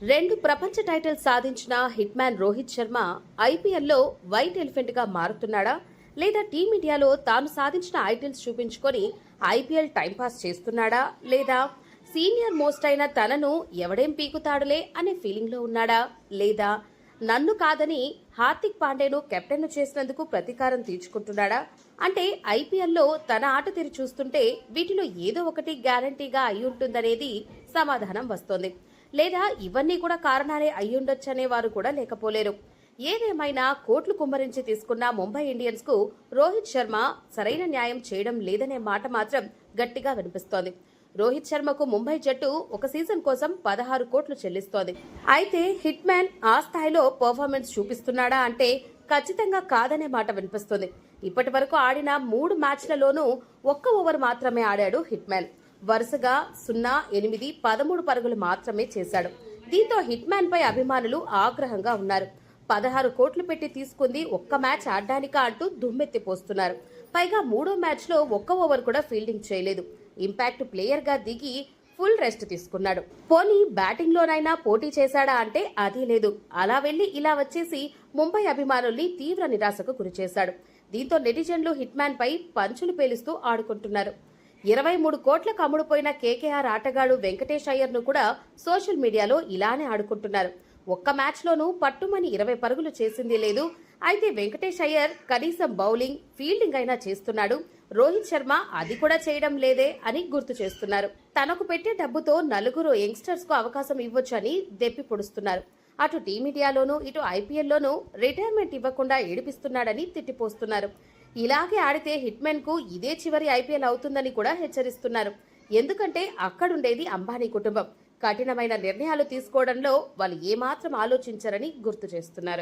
రెండు ప్రపంచ టైటిల్స్ సాధించిన హిట్ మ్యాన్ రోహిత్ శర్మ ఐపీఎల్లో వైట్ ఎలిఫెంట్ గా మారుతున్నాడా, లేదా టీమిండియాలో తాను సాధించిన టైటిల్స్ చూపించుకొని ఐపీఎల్ టైంపాస్ చేస్తున్నాడా, లేదా సీనియర్ మోస్ట్ అయిన తనను ఎవడేం పీకుతాడులే అనే ఫీలింగ్ లో ఉన్నాడా, లేదా నన్ను కాదని హార్దిక్ పాండేను కెప్టెన్ చేసినందుకు ప్రతీకారం తీర్చుకుంటున్నాడా? అంటే ఐపీఎల్లో తన ఆట తీరు చూస్తుంటే వీటిలో ఏదో ఒకటి గ్యారంటీగా అయి ఉంటుందనేది సమాధానం వస్తోంది. లేదా ఇవన్నీ కూడా కారణాలే అయ్యుండొచ్చనే వారు కూడా లేకపోలేరు. ఏదేమైనా కోట్లు కుమ్మరించి తీసుకున్న ముంబై ఇండియన్స్ కు రోహిత్ శర్మ సరైన న్యాయం చేయడం లేదనే మాట మాత్రం గట్టిగా వినిపిస్తోంది. రోహిత్ శర్మకు ముంబై జట్టు ఒక సీజన్ కోసం 16 కోట్లు చెల్లిస్తోంది. అయితే హిట్ మ్యాన్ ఆ స్థాయిలో పర్ఫార్మెన్స్ చూపిస్తున్నాడా అంటే ఖచ్చితంగా కాదనే మాట వినిపిస్తుంది. ఇప్పటి వరకు ఆడిన 3 మ్యాచ్లలోనూ ఒక్క ఓవర్ మాత్రమే ఆడాడు హిట్ మ్యాన్. వరుసగా 0, 8, 13 పరుగులు మాత్రమే చేశాడు. దీంతో హిట్ మ్యాన్ పై అభిమానులు ఆగ్రహంగా ఉన్నారు. 16 కోట్లు పెట్టి తీసుకుంది ఒక్క మ్యాచ్ ఆడడానికా అంటూ దుమ్మెత్తిపోస్తున్నారు. పైగా 3వ మ్యాచ్ లో ఒక్క ఓవర్ కూడా ఫీల్డింగ్ చేయలేదు. ఇంపాక్ట్ ప్లేయర్ గా దిగి ఫుల్ రెస్ట్ తీసుకున్నాడు. పోనీ బ్యాటింగ్ లోనైనా పోటీ చేశాడా అంటే అదీ లేదు. అలా వెళ్లి ఇలా వచ్చేసి ముంబై అభిమానుల్ని తీవ్ర నిరాశకు గురిచేశాడు. దీంతో నెటిజన్లు హిట్ మ్యాన్ పై పంచులు పేలుస్తూ ఆడుకుంటున్నారు. 23 కోట్లకు అమ్ముడుపోయిన కేకేఆర్ ఆటగాడు వెంకటేష్ అయ్యర్ ను కూడా సోషల్ మీడియాలో ఇలానే ఆడుకుంటున్నారు. ఒక్క మ్యాచ్ లోనూ పట్టుమని 20 పరుగులు చేసింది లేదు. అయితే వెంకటేష్ అయ్యర్ కనీసం బౌలింగ్, ఫీల్డింగ్ అయినా చేస్తున్నాడు. రోహిత్ శర్మ అది కూడా చేయడం లేదే అని గుర్తు చేస్తున్నారు. తనకు పెట్టే డబ్బుతో 4 యంగ్స్టర్స్ కు అవకాశం ఇవ్వొచ్చని దెప్పి పొడుస్తున్నారు. అటు టీమిండియాలోనూ ఇటు ఐపీఎల్లోనూ రిటైర్మెంట్ ఇవ్వకుండా ఏడిపిస్తున్నాడని తిట్టిపోస్తున్నారు. ఇలాగే ఆడితే హిట్ మ్యాన్ కు ఇదే చివరి ఐపీఎల్ అవుతుందని కూడా హెచ్చరిస్తున్నారు. ఎందుకంటే అక్కడుండేది అంబానీ కుటుంబం. కఠినమైన నిర్ణయాలు తీసుకోవడంలో వాళ్ళు ఏమాత్రం ఆలోచించరని గుర్తు చేస్తున్నారు.